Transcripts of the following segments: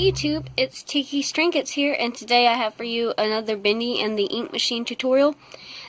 YouTube, it's Ticky Trinkets here, and today I have for you another Bendy and the ink machine tutorial.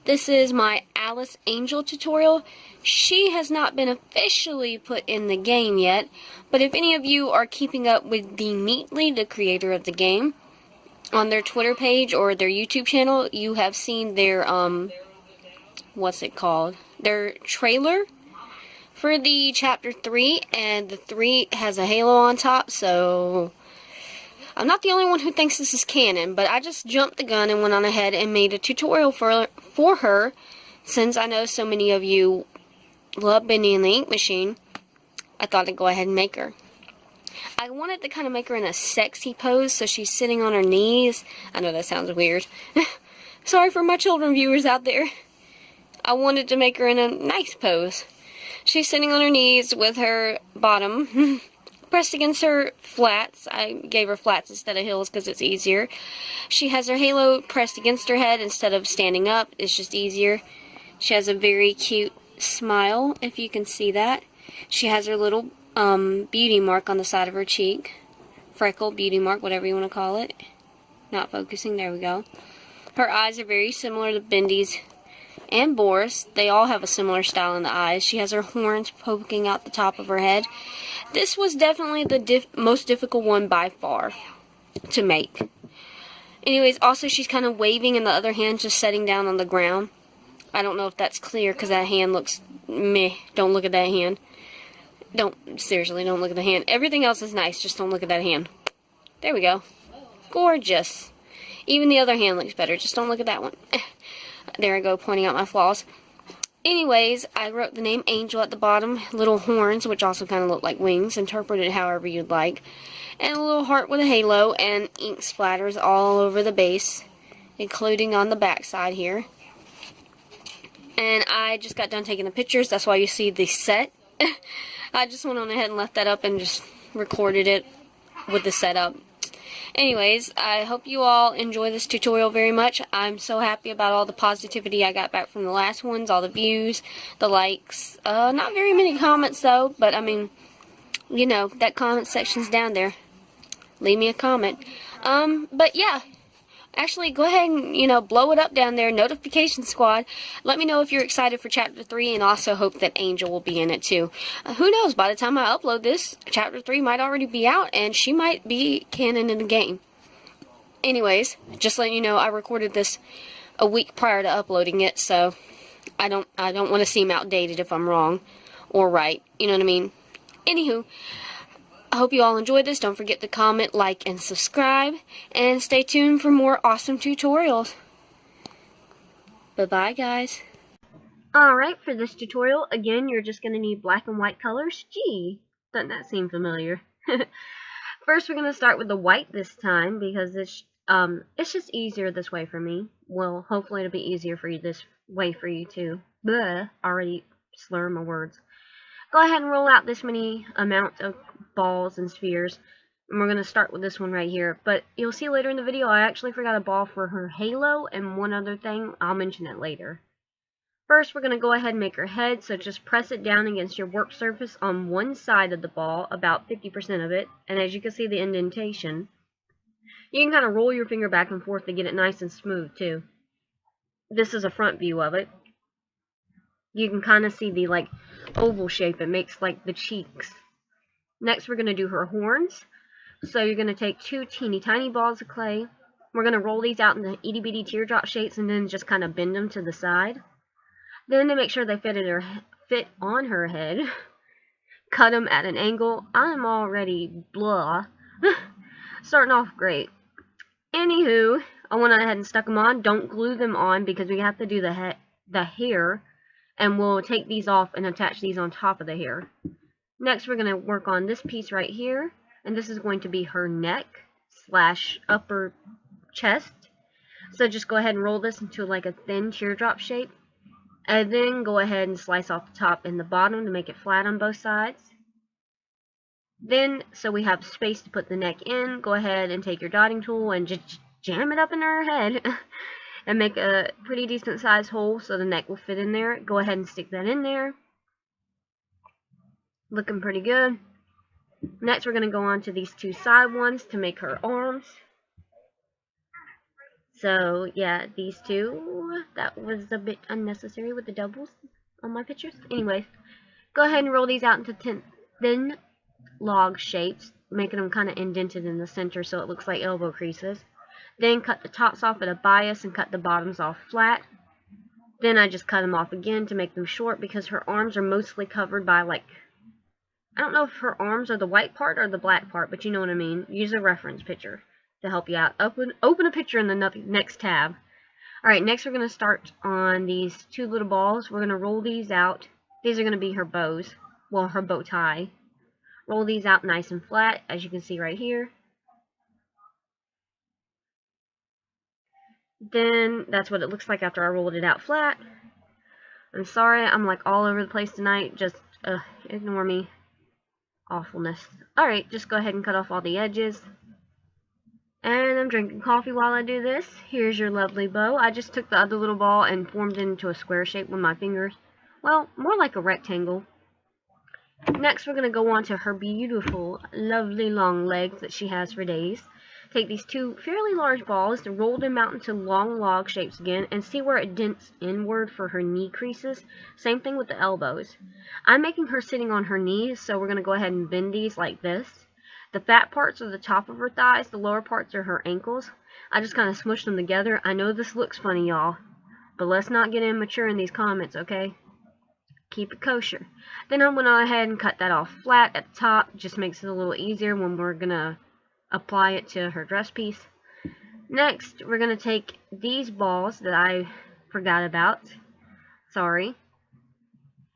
This is my Alice Angel tutorial. She has not been officially put in the game yet, but if any of you are keeping up with TheMeatly, the creator of the game, on their Twitter page or their YouTube channel, you have seen their, what's it called? Their trailer for the Chapter 3, and the 3 has a halo on top, so I'm not the only one who thinks this is canon, but I just jumped the gun and went on ahead and made a tutorial for her, since I know so many of you love Bendy and the ink machine. I thought I'd go ahead and make her. I wanted to kind of make her in a sexy pose, so she's sitting on her knees. I know that sounds weird. Sorry for my children viewers out there. I wanted to make her in a nice pose. She's sitting on her knees with her bottom pressed against her flats. I gave her flats instead of heels because it's easier. She has her halo pressed against her head instead of standing up. It's just easier. She has a very cute smile, if you can see that. She has her little beauty mark on the side of her cheek. Freckle, beauty mark, whatever you want to call it. Not focusing, there we go. Her eyes are very similar to Bendy's and Boris. They all have a similar style in the eyes. She has her horns poking out the top of her head. This was definitely the most difficult one by far to make. Anyways, also she's kind of waving in the other hand, just setting down on the ground. I don't know if that's clear because that hand looks meh. Don't look at that hand. Seriously, don't look at the hand. Everything else is nice, just don't look at that hand. There we go. Gorgeous. Even the other hand looks better, just don't look at that one. There I go, pointing out my flaws. Anyways, I wrote the name Angel at the bottom, little horns, which also kind of look like wings, interpret it however you'd like, and a little heart with a halo, and ink splatters all over the base, including on the back side here. And I just got done taking the pictures, that's why you see the set. I just went on ahead and left that up and just recorded it with the setup. Anyways, I hope you all enjoy this tutorial very much. I'm so happy about all the positivity I got back from the last ones, all the views, the likes. Not very many comments though, but I mean, you know, that comment section's down there. Leave me a comment. But yeah, actually go ahead and, you know, blow it up down there, notification squad. Let me know if you're excited for Chapter 3, and also hope that Angel will be in it too. Who knows, by the time I upload this, Chapter 3 might already be out, and she might be canon in the game. Anyways, just letting you know, I recorded this a week prior to uploading it, so I don't want to seem outdated if I'm wrong or right, you know what I mean? Anywho, I hope you all enjoyed this. Don't forget to comment, like, and subscribe. And stay tuned for more awesome tutorials. Bye-bye, guys. Alright, for this tutorial, again, you're just going to need black and white colors. Gee, doesn't that seem familiar? First, we're going to start with the white this time, because it's just easier this way for me. Well, hopefully it'll be easier for you this way for you too. Bleh, already slurring my words. Go ahead and roll out this many amount of balls and spheres, and we're going to start with this one right here. But you'll see later in the video I actually forgot a ball for her halo and one other thing. I'll mention it later. First, we're going to go ahead and make her head, so just press it down against your work surface on one side of the ball, about 50% of it, and as you can see the indentation. You can kind of roll your finger back and forth to get it nice and smooth too. This is a front view of it. You can kind of see the like oval shape it makes, like the cheeks. Next, we're going to do her horns. So you're going to take two teeny tiny balls of clay. We're going to roll these out into itty bitty teardrop shapes and then just kind of bend them to the side. Then to make sure they fit on her head, cut them at an angle. I'm already blah. Starting off great. Anywho, I went ahead and stuck them on. Don't glue them on because we have to do the hair. And we'll take these off and attach these on top of the hair. Next, we're going to work on this piece right here, and this is going to be her neck / upper chest. So just go ahead and roll this into like a thin teardrop shape, and then go ahead and slice off the top and the bottom to make it flat on both sides. Then, so we have space to put the neck in, go ahead and take your dotting tool and just jam it up in her head and make a pretty decent sized hole so the neck will fit in there. Go ahead and stick that in there. Looking pretty good. Next, we're going to go on to these two side ones to make her arms. So, yeah, these two, that was a bit unnecessary with the doubles on my pictures. Anyways, go ahead and roll these out into thin log shapes, making them kind of indented in the center so it looks like elbow creases. Then cut the tops off at a bias and cut the bottoms off flat. Then I just cut them off again to make them short because her arms are mostly covered by, like, I don't know if her arms are the white part or the black part, but you know what I mean. Use a reference picture to help you out. Open a picture in the next tab. Alright, next we're going to start on these two little balls. We're going to roll these out. These are going to be her bows. Well, her bow tie. Roll these out nice and flat, as you can see right here. Then, that's what it looks like after I rolled it out flat. I'm sorry, I'm like all over the place tonight. Just, ignore me. Awfulness. Alright, just go ahead and cut off all the edges. And I'm drinking coffee while I do this. Here's your lovely bow. I just took the other little ball and formed it into a square shape with my fingers. Well, more like a rectangle. Next, we're going to go on to her beautiful, lovely long legs that she has for days. Take these two fairly large balls and roll them out into long log shapes again and see where it dents inward for her knee creases. Same thing with the elbows. I'm making her sitting on her knees, so we're going to go ahead and bend these like this. The fat parts are the top of her thighs, the lower parts are her ankles. I just kind of smushed them together. I know this looks funny, y'all, but let's not get immature in these comments, okay? Keep it kosher. Then I went on ahead and cut that off flat at the top. Just makes it a little easier when we're going to apply it to her dress piece. Next, we're going to take these balls that I forgot about. Sorry.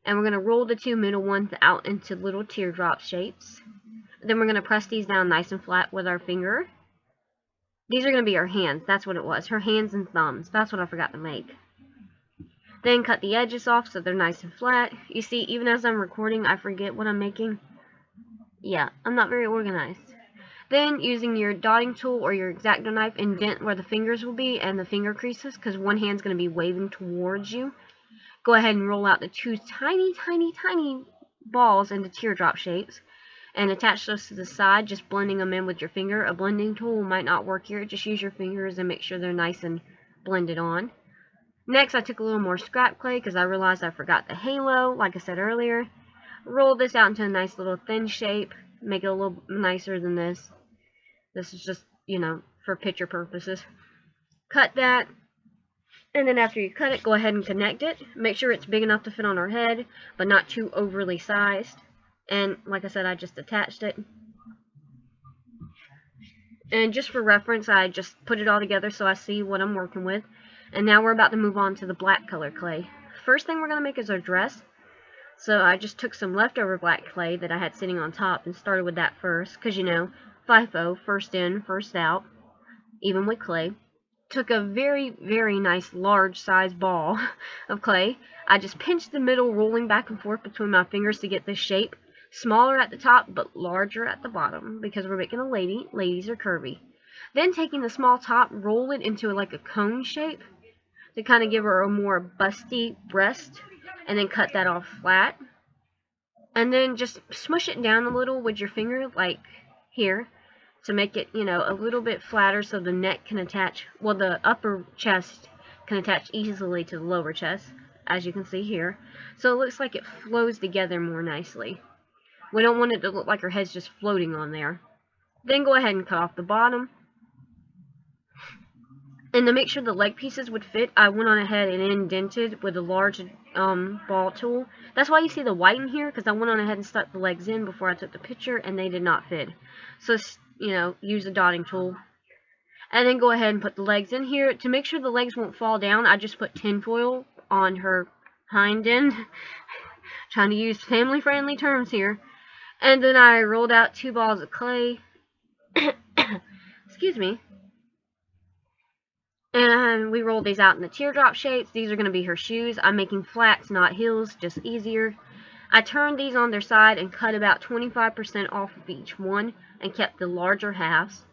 And we're going to roll the two middle ones out into little teardrop shapes. Then we're going to press these down nice and flat with our finger. These are going to be her hands. That's what it was. Her hands and thumbs. That's what I forgot to make. Then cut the edges off so they're nice and flat. You see, even as I'm recording, I forget what I'm making. Yeah, I'm not very organized. Then, using your dotting tool or your X-Acto knife, indent where the fingers will be and the finger creases, because one hand's going to be waving towards you. Go ahead and roll out the two tiny, tiny, tiny balls into teardrop shapes, and attach those to the side, just blending them in with your finger. A blending tool might not work here. Just use your fingers and make sure they're nice and blended on. Next, I took a little more scrap clay, because I realized I forgot the halo, like I said earlier. Roll this out into a nice little thin shape. Make it a little nicer than this. This is just, you know, for picture purposes. Cut that. And then after you cut it, go ahead and connect it. Make sure it's big enough to fit on her head, but not too overly sized. And, like I said, I just attached it. And just for reference, I just put it all together so I see what I'm working with. And now we're about to move on to the black color clay. First thing we're going to make is our dress. So I just took some leftover black clay that I had sitting on top and started with that first. Because, you know, FIFO, first in, first out, even with clay. Took a very, very nice large size ball of clay. I just pinched the middle, rolling back and forth between my fingers to get this shape. Smaller at the top, but larger at the bottom, because we're making a lady. Ladies are curvy. Then taking the small top, roll it into like a cone shape to kind of give her a more busty breast, and then cut that off flat. And then just smush it down a little with your finger, like here, to make it, you know, a little bit flatter so the neck can attach, well, the upper chest can attach easily to the lower chest, as you can see here. So it looks like it flows together more nicely. We don't want it to look like her head's just floating on there. Then go ahead and cut off the bottom. And to make sure the leg pieces would fit, I went on ahead and indented with a large ball tool. That's why you see the white in here, because I went on ahead and stuck the legs in before I took the picture, and they did not fit. So, you know, use a dotting tool. And then go ahead and put the legs in here. To make sure the legs won't fall down, I just put tinfoil on her hind end. Trying to use family-friendly terms here. And then I rolled out 2 balls of clay. Excuse me. And we rolled these out in the teardrop shapes. These are going to be her shoes. I'm making flats, not heels, just easier. I turned these on their side and cut about 25% off of each one and kept the larger halves.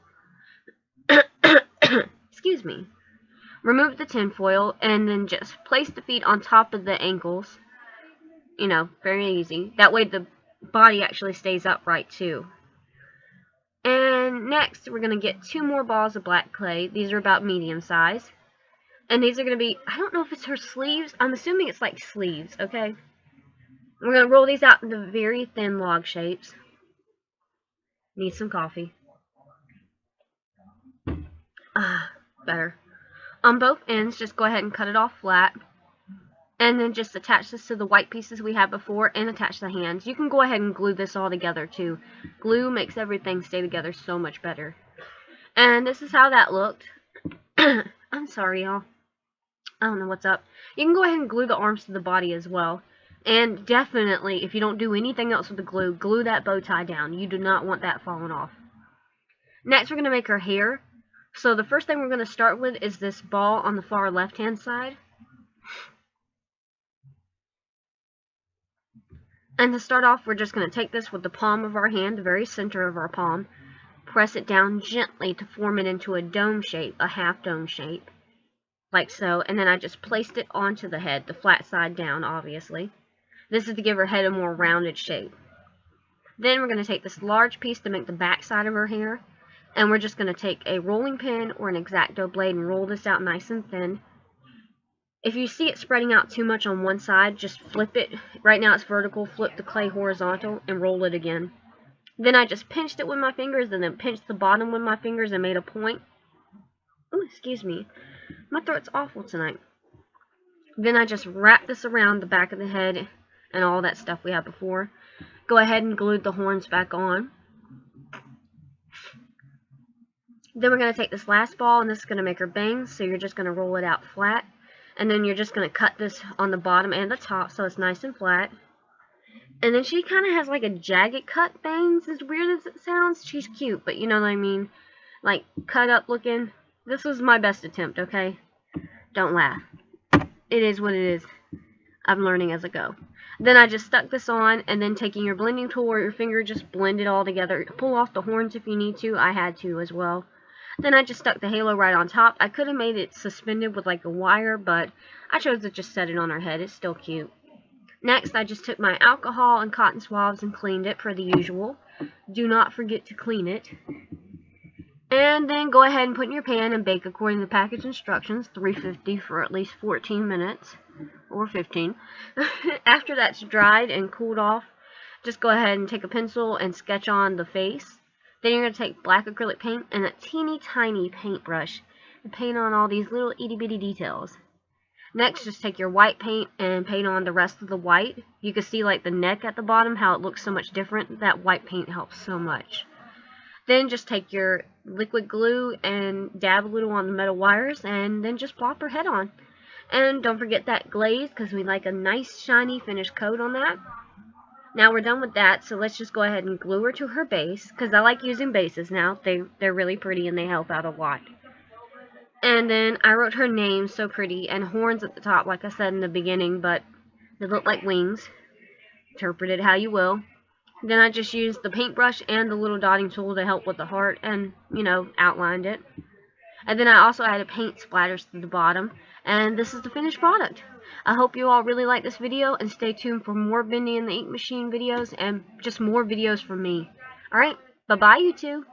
Excuse me. Remove the tinfoil and then just place the feet on top of the ankles. You know, very easy. That way the body actually stays upright too. And next, we're going to get 2 more balls of black clay. These are about medium size. And these are going to be, I don't know if it's her sleeves. I'm assuming it's like sleeves, okay? We're going to roll these out into very thin log shapes. Need some coffee. Better. On both ends, just go ahead and cut it off flat. And then just attach this to the white pieces we had before and attach the hands. You can go ahead and glue this all together too. Glue makes everything stay together so much better. And this is how that looked. I'm sorry, y'all. I don't know what's up. You can go ahead and glue the arms to the body as well. And definitely, if you don't do anything else with the glue, glue that bow tie down. You do not want that falling off. Next, we're going to make her hair. So the first thing we're going to start with is this ball on the far left-hand side. And to start off, we're just going to take this with the palm of our hand, the very center of our palm, press it down gently to form it into a dome shape, a half dome shape, like so. And then I just placed it onto the head, the flat side down, obviously. This is to give her head a more rounded shape. Then we're going to take this large piece to make the back side of her hair, and we're just going to take a rolling pin or an X-Acto blade and roll this out nice and thin. If you see it spreading out too much on one side, just flip it. Right now it's vertical. Flip the clay horizontal and roll it again. Then I just pinched it with my fingers and then pinched the bottom with my fingers and made a point. Oh, excuse me. My throat's awful tonight. Then I just wrap this around the back of the head and all that stuff we had before. Go ahead and glue the horns back on. Then we're going to take this last ball, and this is going to make her bangs, so you're just going to roll it out flat. And then you're just going to cut this on the bottom and the top so it's nice and flat. And then she kind of has like a jagged cut bangs, as weird as it sounds. She's cute, but you know what I mean? Like, cut up looking. This was my best attempt, okay? Don't laugh. It is what it is. I'm learning as I go. Then I just stuck this on, and then taking your blending tool or your finger, just blend it all together. Pull off the horns if you need to. I had to as well. Then I just stuck the halo right on top. I could have made it suspended with like a wire, but I chose to just set it on her head. It's still cute. Next, I just took my alcohol and cotton swabs and cleaned it per the usual. Do not forget to clean it. And then go ahead and put in your pan and bake according to the package instructions, 350 for at least 14 minutes, or 15. After that's dried and cooled off, just go ahead and take a pencil and sketch on the face. Then you're going to take black acrylic paint and a teeny tiny paintbrush and paint on all these little itty bitty details. Next, just take your white paint and paint on the rest of the white. You can see like the neck at the bottom, how it looks so much different. That white paint helps so much. Then just take your liquid glue and dab a little on the metal wires and then just plop her head on. And don't forget that glaze, because we like a nice shiny finished coat on that. Now we're done with that, so let's just go ahead and glue her to her base, because I like using bases now. They're really pretty and they help out a lot. And then I wrote her name, so pretty, and horns at the top, like I said in the beginning, but they look like wings. Interpret it how you will. Then I just used the paintbrush and the little dotting tool to help with the heart and, you know, outlined it. And then I also added paint splatters to the bottom. And this is the finished product. I hope you all really like this video, and stay tuned for more Bendy and the Ink Machine videos and just more videos from me. Alright, bye-bye you two.